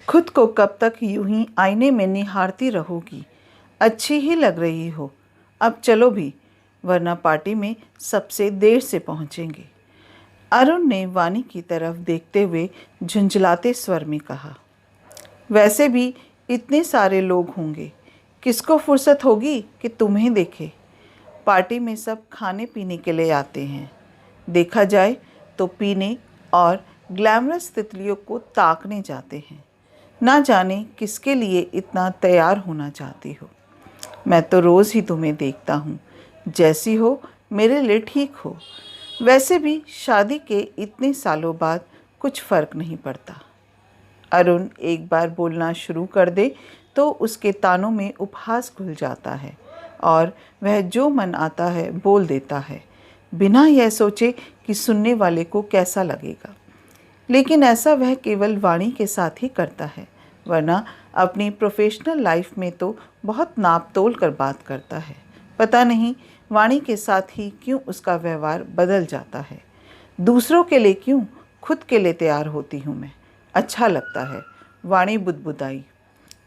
खुद को कब तक यूं ही आईने में निहारती रहोगी? अच्छी ही लग रही हो। अब चलो भी, वरना पार्टी में सबसे देर से पहुंचेंगे। अरुण ने वानी की तरफ देखते हुए झुंझलाते स्वर में कहा। वैसे भी इतने सारे लोग होंगे, किसको फुर्सत होगी कि तुम्हें देखे। पार्टी में सब खाने पीने के लिए आते हैं, देखा जाए तो पीने और ग्लैमरस तितलियों को ताकने जाते हैं। ना जाने किसके लिए इतना तैयार होना चाहती हो। मैं तो रोज़ ही तुम्हें देखता हूँ, जैसी हो मेरे लिए ठीक हो। वैसे भी शादी के इतने सालों बाद कुछ फ़र्क नहीं पड़ता। अरुण एक बार बोलना शुरू कर दे तो उसके तानों में उपहास घुल जाता है और वह जो मन आता है बोल देता है, बिना यह सोचे कि सुनने वाले को कैसा लगेगा। लेकिन ऐसा वह केवल वाणी के साथ ही करता है, वरना अपनी प्रोफेशनल लाइफ में तो बहुत नाप तोल कर बात करता है। पता नहीं वाणी के साथ ही क्यों उसका व्यवहार बदल जाता है। दूसरों के लिए क्यों, खुद के लिए तैयार होती हूँ मैं। अच्छा लगता है। वाणी बुदबुदाई।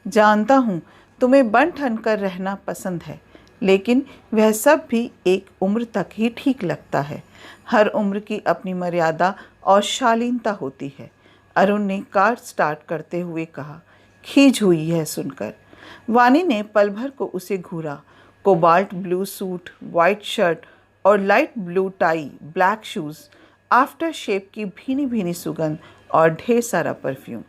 जानता हूँ तुम्हें बन ठन कर रहना पसंद है, लेकिन वह सब भी एक उम्र तक ही ठीक लगता है। हर उम्र की अपनी मर्यादा और शालीनता होती है। अरुण ने कार स्टार्ट करते हुए कहा। खींच हुई यह सुनकर। वानी ने पल भर को उसे घूरा। Cobalt blue suit, white shirt और light blue tie, black shoes, after shave की भीनी भीनी सुगंध और ढेर सारा परफ्यूम।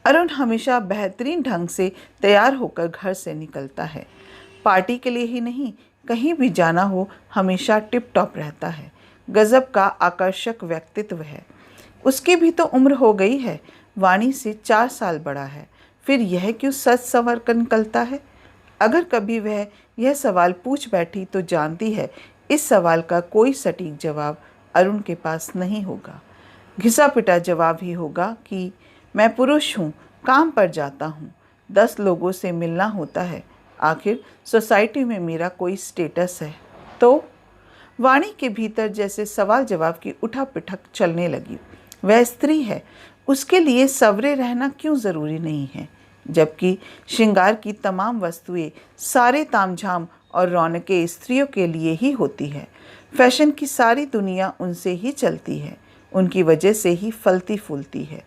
अरुण हमेशा बेहतरीन ढंग से तैयार होकर घर से निकलता है। पार्टी के लिए ही नहीं, कहीं भी जाना हो हमेशा टिप टॉप रहता है। गजब का आकर्षक व्यक्तित्व है। उसकी भी तो उम्र हो गई है, वाणी से 4 साल बड़ा है, फिर यह क्यों सज संवर कर निकलता है। अगर कभी वह यह सवाल पूछ बैठी तो जानती है इस सवाल का कोई सटीक जवाब अरुण के पास नहीं होगा। घिसा पिटा जवाब ही होगा कि मैं पुरुष हूँ, काम पर जाता हूँ, 10 लोगों से मिलना होता है, आखिर सोसाइटी में मेरा कोई स्टेटस है। तो वाणी के भीतर जैसे सवाल जवाब की उठा-पिठक चलने लगी। वह स्त्री है, उसके लिए सवरे रहना क्यों ज़रूरी नहीं है, जबकि श्रृंगार की तमाम वस्तुएं, सारे तामझाम और रौनकें स्त्रियों के लिए ही होती है। फैशन की सारी दुनिया उनसे ही चलती है, उनकी वजह से ही फलती फूलती है।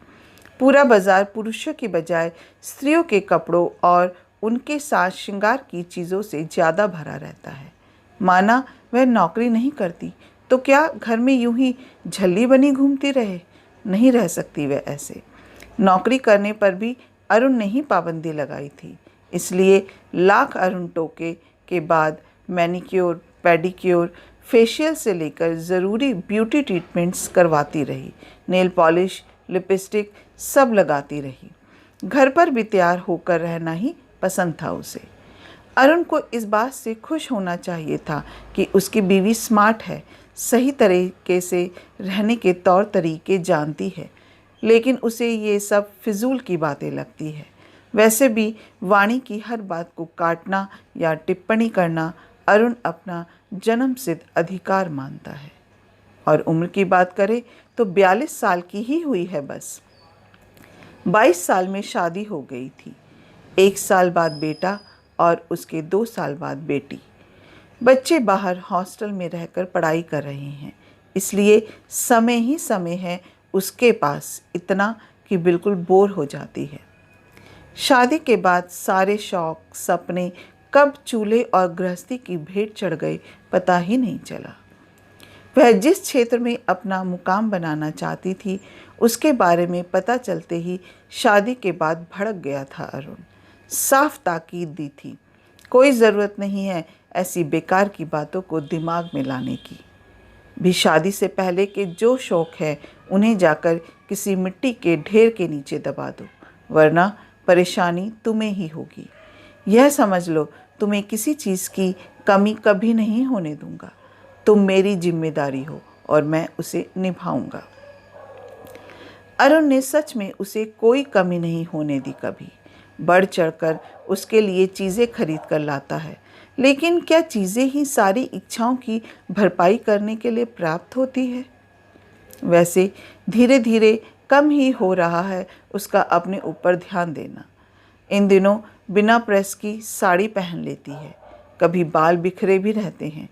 पूरा बाजार पुरुषों के बजाय स्त्रियों के कपड़ों और उनके साथ श्रृंगार की चीज़ों से ज़्यादा भरा रहता है। माना वह नौकरी नहीं करती तो क्या घर में यूं ही झल्ली बनी घूमती रहे? नहीं रह सकती वह ऐसे। नौकरी करने पर भी अरुण ने ही पाबंदी लगाई थी, इसलिए लाख अरुण टोके के बाद मैनिक्योर, पेडिक्योर, फेशियल से लेकर ज़रूरी ब्यूटी ट्रीटमेंट्स करवाती रही। नेल पॉलिश, लिपस्टिक सब लगाती रही। घर पर भी तैयार होकर रहना ही पसंद था उसे। अरुण को इस बात से खुश होना चाहिए था कि उसकी बीवी स्मार्ट है, सही तरीके से रहने के तौर तरीके जानती है, लेकिन उसे ये सब फिजूल की बातें लगती है। वैसे भी वाणी की हर बात को काटना या टिप्पणी करना अरुण अपना जन्मसिद्ध अधिकार मानता है। और उम्र की बात करें तो 42 साल की ही हुई है बस। 22 साल में शादी हो गई थी। 1 साल बाद बेटा और उसके 2 साल बाद बेटी। बच्चे बाहर हॉस्टल में रहकर पढ़ाई कर रहे हैं, इसलिए समय ही समय है उसके पास, इतना कि बिल्कुल बोर हो जाती है। शादी के बाद सारे शौक, सपने कब चूल्हे और गृहस्थी की भेंट चढ़ गए पता ही नहीं चला। वह जिस क्षेत्र में अपना मुकाम बनाना चाहती थी, उसके बारे में पता चलते ही शादी के बाद भड़क गया था अरुण। साफ ताकीद दी थी, कोई ज़रूरत नहीं है ऐसी बेकार की बातों को दिमाग में लाने की। भी शादी से पहले के जो शौक है उन्हें जाकर किसी मिट्टी के ढेर के नीचे दबा दो, वरना परेशानी तुम्हें ही होगी। यह समझ लो, तुम्हें किसी चीज़ की कमी कभी नहीं होने दूंगा। तुम मेरी जिम्मेदारी हो और मैं उसे निभाऊंगा। अरुण ने सच में उसे कोई कमी नहीं होने दी कभी। बढ़ चढ़कर उसके लिए चीज़ें खरीद कर लाता है, लेकिन क्या चीज़ें ही सारी इच्छाओं की भरपाई करने के लिए प्राप्त होती है? वैसे धीरे धीरे कम ही हो रहा है उसका अपने ऊपर ध्यान देना। इन दिनों बिना प्रेस की साड़ी पहन लेती है, कभी बाल बिखरे भी रहते हैं,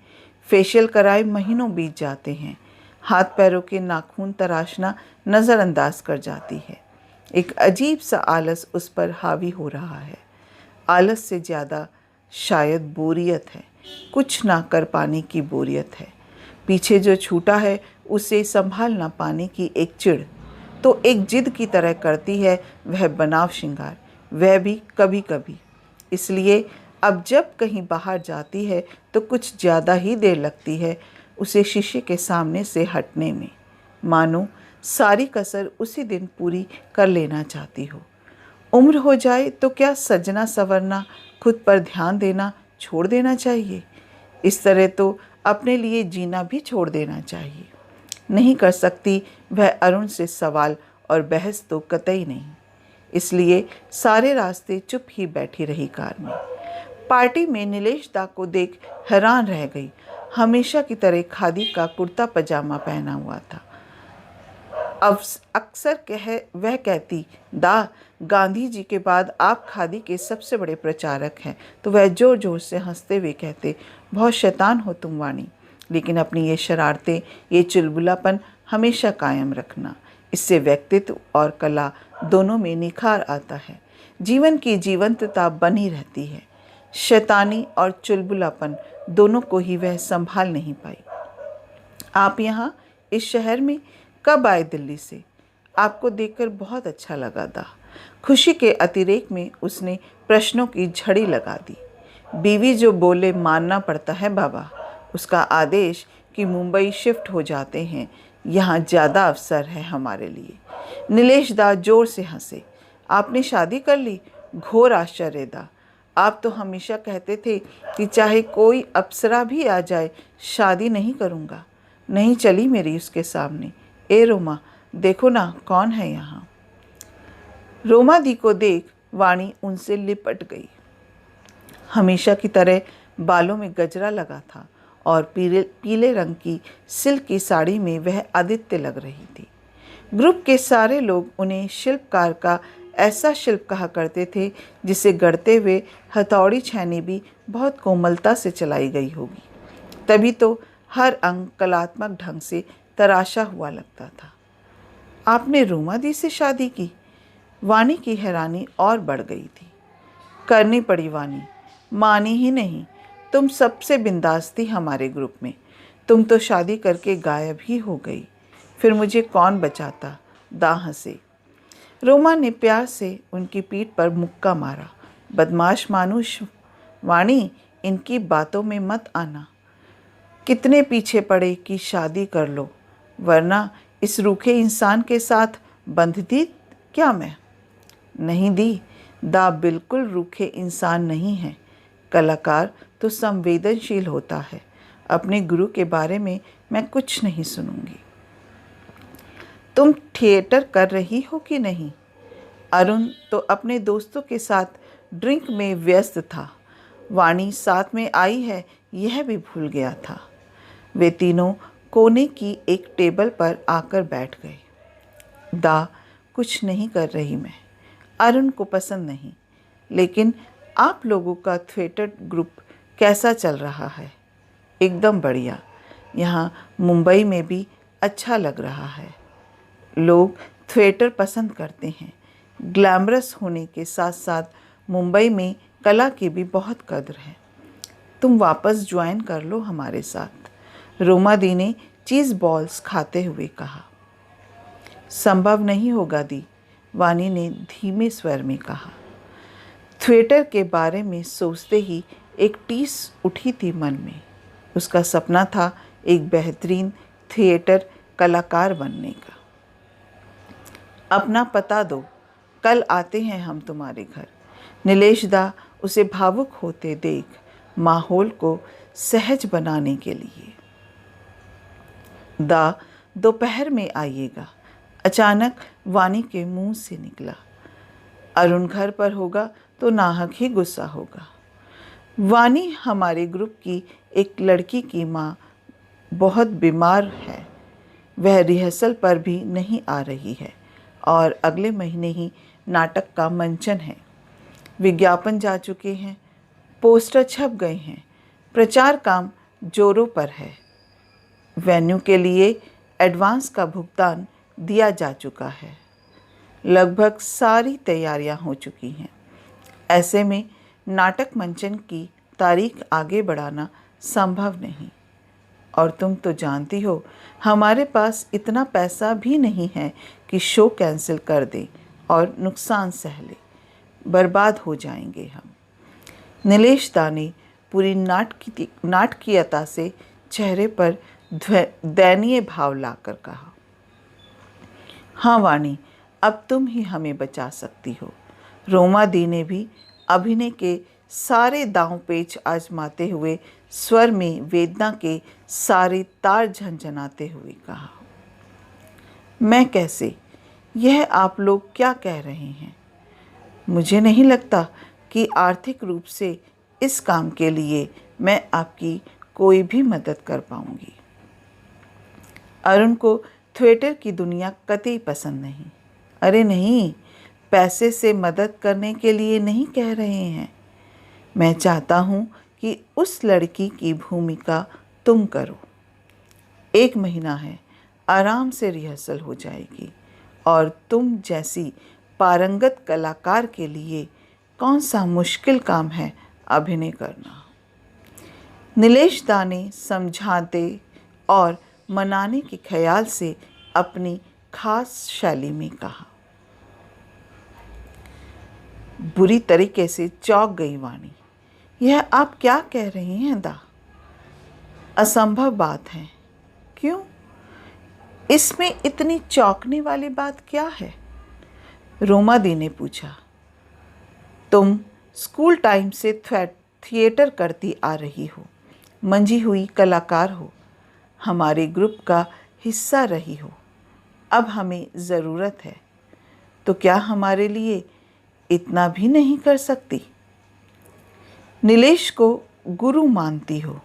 फेशियल कराए महीनों बीत जाते हैं, हाथ पैरों के नाखून तराशना नज़रअंदाज कर जाती है। एक अजीब सा आलस उस पर हावी हो रहा है। आलस से ज़्यादा शायद बोरियत है, कुछ ना कर पाने की बोरियत है। पीछे जो छूटा है उसे संभाल ना पाने की एक चिढ़ तो एक जिद की तरह करती है वह बनाव श्रृंगार, वह भी कभी कभी। इसलिए अब जब कहीं बाहर जाती है तो कुछ ज़्यादा ही देर लगती है उसे शीशे के सामने से हटने में, मानो सारी कसर उसी दिन पूरी कर लेना चाहती हो। उम्र हो जाए तो क्या सजना संवरना, खुद पर ध्यान देना छोड़ देना चाहिए? इस तरह तो अपने लिए जीना भी छोड़ देना चाहिए। नहीं कर सकती वह अरुण से सवाल और बहस तो कतई नहीं। इसलिए सारे रास्ते चुप ही बैठी रही कार में। पार्टी में नीलेश दा को देख हैरान रह गई। हमेशा की तरह खादी का कुर्ता पजामा पहना हुआ था। अब अक्सर वह कहती, दा, गांधी जी के बाद आप खादी के सबसे बड़े प्रचारक हैं, तो वह जोर जोर से हंसते हुए कहते, बहुत शैतान हो तुम वाणी, लेकिन अपनी ये शरारतें, ये चुलबुलापन हमेशा कायम रखना। इससे व्यक्तित्व और कला दोनों में निखार आता है, जीवन की जीवंतता बनी रहती है। शैतानी और चुलबुलापन दोनों को ही वह संभाल नहीं पाई। आप यहाँ इस शहर में कब आए दिल्ली से? आपको देखकर बहुत अच्छा लगा दा। खुशी के अतिरेक में उसने प्रश्नों की झड़ी लगा दी। बीवी जो बोले मानना पड़ता है बाबा। उसका आदेश कि मुंबई शिफ्ट हो जाते हैं, यहाँ ज़्यादा अवसर है हमारे लिए। नीलेश दा जोर से हंसे। आपने शादी कर ली? घोर आश्चर्य दा। आप तो हमेशा कहते थे कि चाहे कोई अप्सरा भी आ जाए शादी नहीं करूँगा। नहीं चली मेरी उसके सामने। ए रोमा, देखो ना कौन है यहाँ। रोमा दी को देख वाणी उनसे लिपट गई। हमेशा की तरह बालों में गजरा लगा था और पीले रंग की सिल्क की साड़ी में वह आदित्य लग रही थी। ग्रुप के सारे लोग उन्हें शिल्पकार का ऐसा शिल्प कहा करते थे जिसे गढ़ते हुए हथौड़ी छैनी भी बहुत कोमलता से चलाई गई होगी। तभी तो हर अंग कलात्मक ढंग से तराशा हुआ लगता था। आपने रोमा दी से शादी की? वाणी की हैरानी और बढ़ गई थी। करनी पड़ी वाणी, मानी ही नहीं। तुम सबसे बिंदास थी हमारे ग्रुप में। तुम तो शादी करके गायब ही हो गई। फिर मुझे कौन बचाता? दा हंसे। रोमा ने प्यार से उनकी पीठ पर मुक्का मारा। बदमाश मानुष, वाणी, इनकी बातों में मत आना। कितने पीछे पड़े कि शादी कर लो, वरना इस रूखे इंसान के साथ बंधती क्या मैं? नहीं दी, दा बिल्कुल रूखे इंसान नहीं है। कलाकार तो संवेदनशील होता है। अपने गुरु के बारे में मैं कुछ नहीं सुनूंगी। तुम थिएटर कर रही हो कि नहीं? अरुण तो अपने दोस्तों के साथ ड्रिंक में व्यस्त था। वाणी साथ में आई है यह भी भूल गया था। वे तीनों कोने की एक टेबल पर आकर बैठ गए। दा, कुछ नहीं कर रही मैं। अरुण को पसंद नहीं, लेकिन आप लोगों का थिएटर ग्रुप कैसा चल रहा है? एकदम बढ़िया। यहाँ मुंबई में भी अच्छा लग रहा है। लोग थिएटर पसंद करते हैं। ग्लैमरस होने के साथ साथ मुंबई में कला की भी बहुत कद्र है। तुम वापस ज्वाइन कर लो हमारे साथ, रोमा दी ने चीज़ बॉल्स खाते हुए कहा। संभव नहीं होगा दी, वाणी ने धीमे स्वर में कहा। थिएटर के बारे में सोचते ही एक टीस उठी थी मन में। उसका सपना था एक बेहतरीन थिएटर कलाकार बनने का। अपना पता दो, कल आते हैं हम तुम्हारे घर। नीलेश दा उसे भावुक होते देख माहौल को सहज बनाने के लिए। दा, दोपहर में आइएगा, अचानक वाणी के मुंह से निकला। अरुण घर पर होगा तो नाहक ही गुस्सा होगा। वाणी हमारे ग्रुप की एक लड़की की माँ बहुत बीमार है। वह रिहर्सल पर भी नहीं आ रही है। और अगले महीने ही नाटक का मंचन है। विज्ञापन जा चुके हैं, पोस्टर छप गए हैं, प्रचार काम जोरों पर है। वेन्यू के लिए एडवांस का भुगतान दिया जा चुका है। लगभग सारी तैयारियां हो चुकी हैं। ऐसे में नाटक मंचन की तारीख आगे बढ़ाना संभव नहीं। और तुम तो जानती हो हमारे पास इतना पैसा भी नहीं है कि शो कैंसिल कर दें और नुकसान सह लें। बर्बाद हो जाएंगे हम। नीलेश दा ने पूरी नाटकीयता से चेहरे पर दयनीय भाव लाकर कहा, हाँ वाणी, अब तुम ही हमें बचा सकती हो। रोमा दी ने भी अभिनय के सारे दांव पेच आजमाते हुए स्वर में वेदना के सारे तार झंझनाते हुए कहा, मैं कैसे? यह आप लोग क्या कह रहे हैं? मुझे नहीं लगता कि आर्थिक रूप से इस काम के लिए मैं आपकी कोई भी मदद कर पाऊंगी। अरुण को थिएटर की दुनिया कतई पसंद नहीं। अरे नहीं, पैसे से मदद करने के लिए नहीं कह रहे हैं। मैं चाहता हूँ कि उस लड़की की भूमिका तुम करो। 1 महीना है, आराम से रिहर्सल हो जाएगी और तुम जैसी पारंगत कलाकार के लिए कौन सा मुश्किल काम है अभिनय करना। नीलेश दा ने समझाते और मनाने के ख्याल से अपनी खास शैली में कहा। बुरी तरीके से चौंक गई वाणी। यह आप क्या कह रही हैं दा? असंभव बात है। क्यों? इसमें इतनी चौंकने वाली बात क्या है? रोमा दी ने पूछा। तुम स्कूल टाइम से थिएटर करती आ रही हो, मंझी हुई कलाकार हो, हमारे ग्रुप का हिस्सा रही हो। अब हमें ज़रूरत है तो क्या हमारे लिए इतना भी नहीं कर सकती? नीलेश को गुरु मानती हो,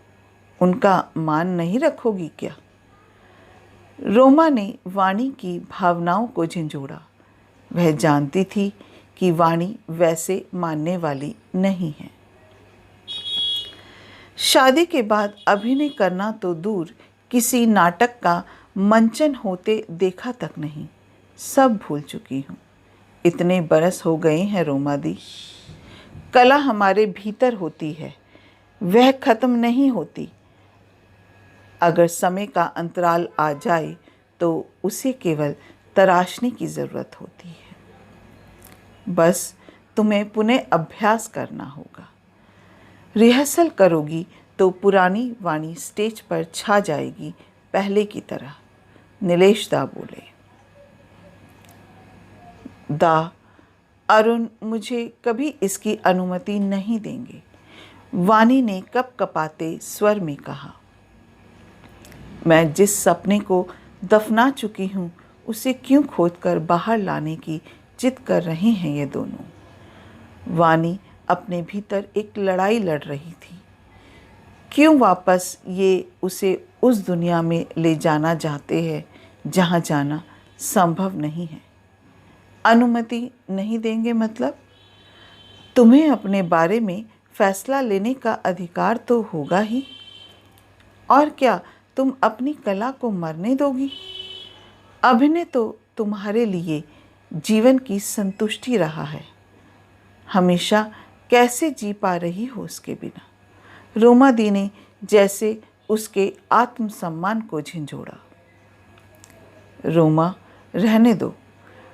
उनका मान नहीं रखोगी क्या? रोमा ने वाणी की भावनाओं को झंझोड़ा। वह जानती थी कि वाणी वैसे मानने वाली नहीं है। शादी के बाद अभिनय करना तो दूर, किसी नाटक का मंचन होते देखा तक नहीं। सब भूल चुकी हूँ। इतने बरस हो गए हैं रोमा दी। कला हमारे भीतर होती है, वह खत्म नहीं होती। अगर समय का अंतराल आ जाए तो उसे केवल तराशने की ज़रूरत होती है। बस तुम्हें पुनः अभ्यास करना होगा। रिहर्सल करोगी तो पुरानी वाणी स्टेज पर छा जाएगी पहले की तरह। नीलेश दा बोले। दा, अरुण मुझे कभी इसकी अनुमति नहीं देंगे, वाणी ने कपकपाते स्वर में कहा। मैं जिस सपने को दफना चुकी हूँ उसे क्यों खोदकर बाहर लाने की जिद कर रहे हैं ये दोनों। वाणी अपने भीतर एक लड़ाई लड़ रही थी। क्यों वापस ये उसे उस दुनिया में ले जाना चाहते हैं जहाँ जाना संभव नहीं है। अनुमति नहीं देंगे मतलब? तुम्हें अपने बारे में फैसला लेने का अधिकार तो होगा ही। और क्या तुम अपनी कला को मरने दोगी? अभिनय तो तुम्हारे लिए जीवन की संतुष्टि रहा है। हमेशा कैसे जी पा रही हो उसके बिना? रोमा दी ने जैसे उसके आत्मसम्मान को झंझोड़ा। रोमा, रहने दो।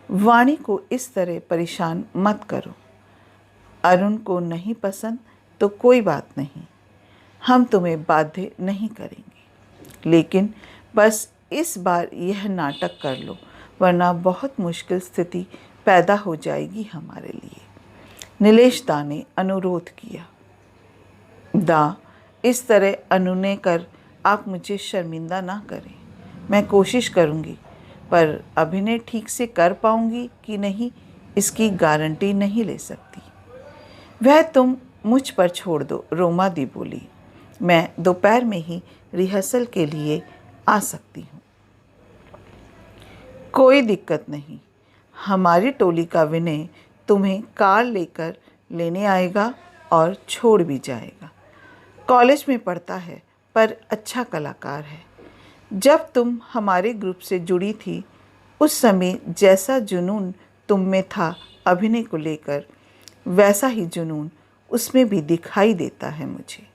वाणी को इस तरह परेशान मत करो। अरुण को नहीं पसंद तो कोई बात नहीं, हम तुम्हें बाध्य नहीं करेंगे। लेकिन बस इस बार यह नाटक कर लो, वरना बहुत मुश्किल स्थिति पैदा हो जाएगी हमारे लिए। नीलेश दा ने अनुरोध किया। दा, इस तरह अनुनय कर आप मुझे शर्मिंदा ना करें। मैं कोशिश करूँगी, पर अभिनय ठीक से कर पाऊँगी कि नहीं इसकी गारंटी नहीं ले सकती। वह तुम मुझ पर छोड़ दो, रोमा दी बोली। मैं दोपहर में ही रिहर्सल के लिए आ सकती हूँ। कोई दिक्कत नहीं, हमारी टोली का विनय तुम्हें कार लेकर लेने आएगा और छोड़ भी जाएगा। कॉलेज में पढ़ता है पर अच्छा कलाकार है। जब तुम हमारे ग्रुप से जुड़ी थी उस समय जैसा जुनून तुम में था अभिनय को लेकर, वैसा ही जुनून उसमें भी दिखाई देता है मुझे।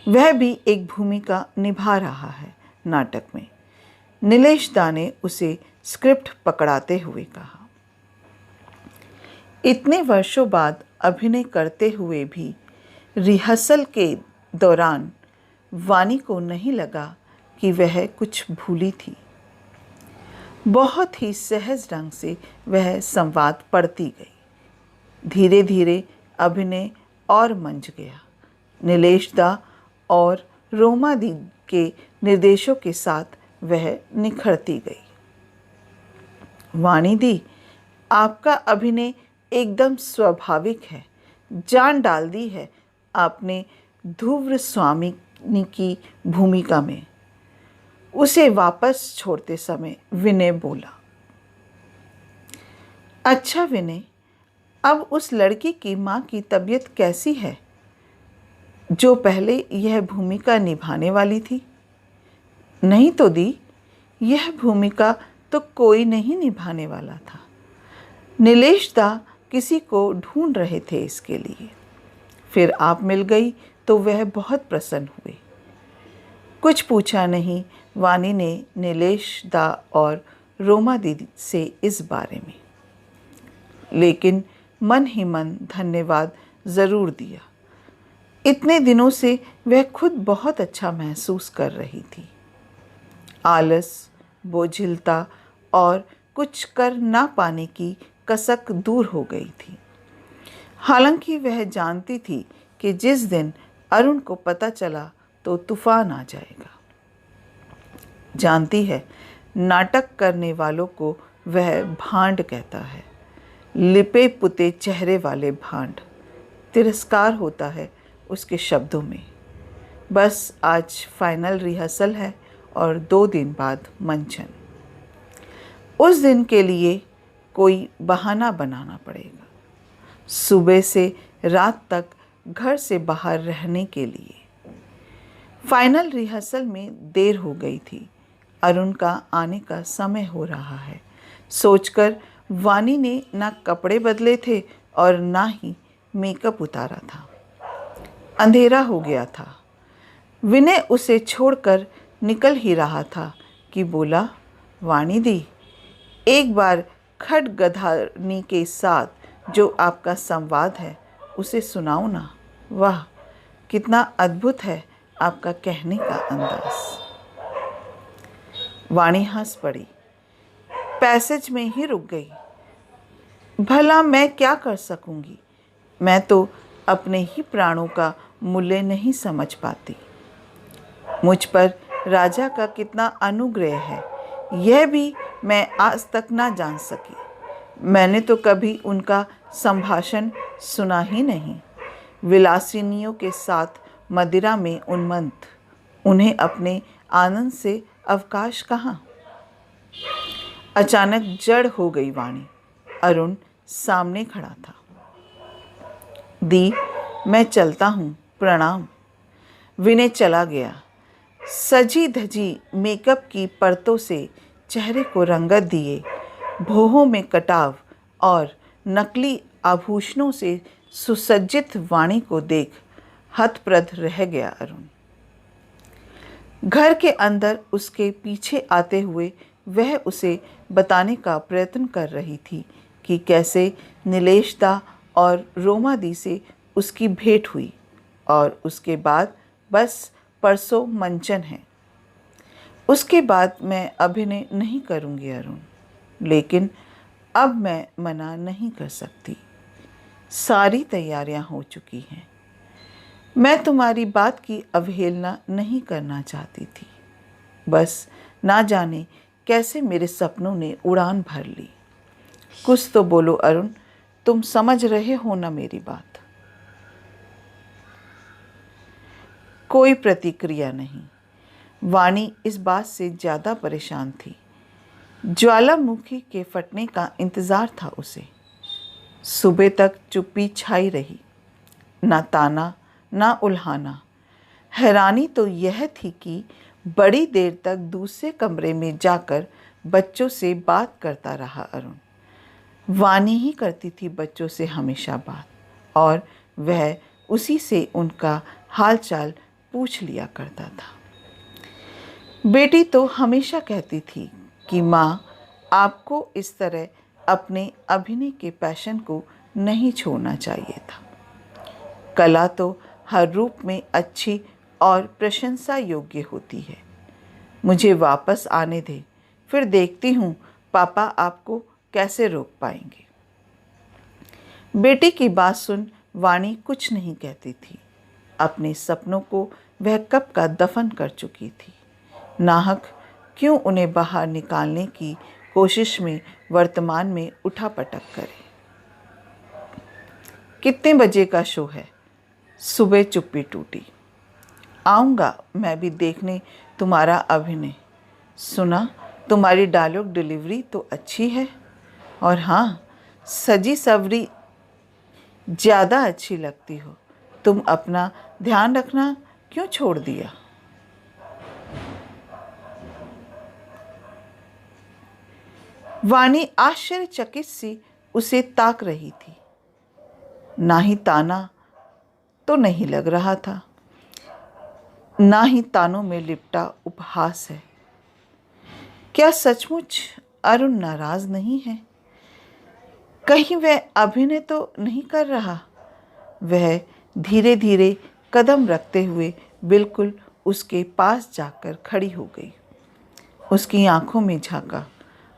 वह भी एक भूमिका निभा रहा है नाटक में। नीलेश दा ने उसे स्क्रिप्ट पकड़ाते हुए कहा। इतने वर्षों बाद अभिनय करते हुए भी रिहर्सल के दौरान वानी को नहीं लगा कि वह कुछ भूली थी। बहुत ही सहज ढंग से वह संवाद पढ़ती गई। धीरे धीरे अभिनय और मंझ गया। नीलेश दा और रोमा दी के निर्देशों के साथ वह निखरती गई। वानी दी, आपका अभिनय एकदम स्वाभाविक है। जान डाल दी है आपने ध्रुव स्वामी की भूमिका में। उसे वापस छोड़ते समय विनय बोला। अच्छा विनय, अब उस लड़की की माँ की तबीयत कैसी है जो पहले यह भूमिका निभाने वाली थी? नहीं तो दी, यह भूमिका तो कोई नहीं निभाने वाला था। नीलेश दा किसी को ढूंढ रहे थे इसके लिए। फिर आप मिल गई तो वह बहुत प्रसन्न हुए। कुछ पूछा नहीं वानी ने नीलेश दा और रोमा दीदी से इस बारे में, लेकिन मन ही मन धन्यवाद ज़रूर दिया। इतने दिनों से वह खुद बहुत अच्छा महसूस कर रही थी। आलस, बोझिलता और कुछ कर ना पाने की कसक दूर हो गई थी। हालांकि वह जानती थी कि जिस दिन अरुण को पता चला तो तूफान आ जाएगा। जानती है, नाटक करने वालों को वह भांड कहता है। लिपे पुते चेहरे वाले भांड। तिरस्कार होता है उसके शब्दों में। बस आज फाइनल रिहर्सल है और 2 दिन बाद मंचन। उस दिन के लिए कोई बहाना बनाना पड़ेगा। सुबह से रात तक घर से बाहर रहने के लिए। फाइनल रिहर्सल में देर हो गई थी। अरुण का आने का समय हो रहा है सोचकर वानी ने ना कपड़े बदले थे और ना ही मेकअप उतारा था। अंधेरा हो गया था। विनय उसे छोड़कर निकल ही रहा था कि बोला, वानी दी, एक बार खड्गधारनी के साथ जो आपका संवाद है उसे सुनाओ ना। वाह, कितना अद्भुत है आपका कहने का अंदाज। वाणी हंस पड़ी, पैसेज में ही रुक गई। भला मैं क्या कर सकूंगी? मैं तो अपने ही प्राणों का मूल्य नहीं समझ पाती। मुझ पर राजा का कितना अनुग्रह है यह भी मैं आज तक ना जान सकी। मैंने तो कभी उनका संभाषण सुना ही नहीं। विलासिनियों के साथ मदिरा में उन्मत्त, उन्हें अपने आनंद से अवकाश कहाँ। अचानक जड़ हो गई वाणी। अरुण सामने खड़ा था। दी, मैं चलता हूँ, प्रणाम। विनय चला गया। सजी धजी मेकअप की परतों से चेहरे को रंगत दिए, भौहों में कटाव और नकली आभूषणों से सुसज्जित वाणी को देख हतप्रभ रह गया अरुण। घर के अंदर उसके पीछे आते हुए वह उसे बताने का प्रयत्न कर रही थी कि कैसे नीलेश दा और रोमा दी से उसकी भेंट हुई और उसके बाद बस परसों मंचन है। उसके बाद मैं अभिनय नहीं करूँगी अरुण, लेकिन अब मैं मना नहीं कर सकती। सारी तैयारियां हो चुकी हैं। मैं तुम्हारी बात की अवहेलना नहीं करना चाहती थी। बस ना जाने कैसे मेरे सपनों ने उड़ान भर ली। कुछ तो बोलो अरुण, तुम समझ रहे हो ना मेरी बात? कोई प्रतिक्रिया नहीं। वाणी इस बात से ज़्यादा परेशान थी। ज्वालामुखी के फटने का इंतज़ार था उसे। सुबह तक चुप्पी छाई रही, ना ताना ना उल्हाना। हैरानी तो यह थी कि बड़ी देर तक दूसरे कमरे में जाकर बच्चों से बात करता रहा अरुण। वानी ही करती थी बच्चों से हमेशा बात, और वह उसी से उनका हालचाल पूछ लिया करता था। बेटी तो हमेशा कहती थी कि माँ, आपको इस तरह अपने अभिनय के पैशन को नहीं छोड़ना चाहिए था। कला तो हर रूप में अच्छी और प्रशंसा योग्य होती है। मुझे वापस आने दे, फिर देखती हूँ पापा आपको कैसे रोक पाएंगे। बेटे की बात सुन वाणी कुछ नहीं कहती थी। अपने सपनों को वह कब का दफन कर चुकी थी। नाहक क्यों उन्हें बाहर निकालने की कोशिश में वर्तमान में उठापटक करे। कितने बजे का शो है? सुबह चुप्पी टूटी। आऊँगा मैं भी देखने तुम्हारा अभिनय। सुना तुम्हारी डायलॉग डिलीवरी तो अच्छी है, और हाँ, सजी सवरी ज़्यादा अच्छी लगती हो। तुम अपना ध्यान रखना क्यों छोड़ दिया? वाणी आश्चर्यचकित सी उसे ताक रही थी। ना ही ताना तो नहीं लग रहा था, ना ही तानों में लिपटा उपहास है। क्या सचमुच अरुण नाराज नहीं है? कहीं वह अभिनय तो नहीं कर रहा? वह धीरे धीरे कदम रखते हुए बिल्कुल उसके पास जाकर खड़ी हो गई। उसकी आंखों में झांका,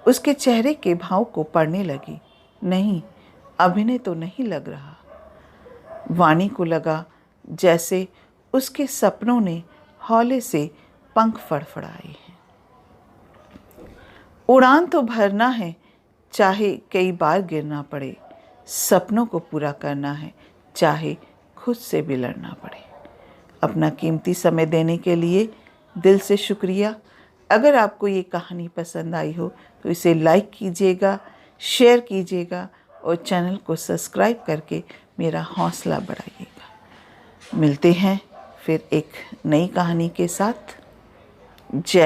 उसके चेहरे के भाव को पढ़ने लगी। नहीं, अभिनय तो नहीं लग रहा। वाणी को लगा जैसे उसके सपनों ने हौले से पंख फड़फड़ाए हैं। उड़ान तो भरना है, चाहे कई बार गिरना पड़े। सपनों को पूरा करना है, चाहे खुद से भी लड़ना पड़े। अपना कीमती समय देने के लिए दिल से शुक्रिया। अगर आपको ये कहानी पसंद आई हो तो इसे लाइक कीजिएगा, शेयर कीजिएगा और चैनल को सब्सक्राइब करके मेरा हौसला बढ़ाइएगा। मिलते हैं फिर एक नई कहानी के साथ। जय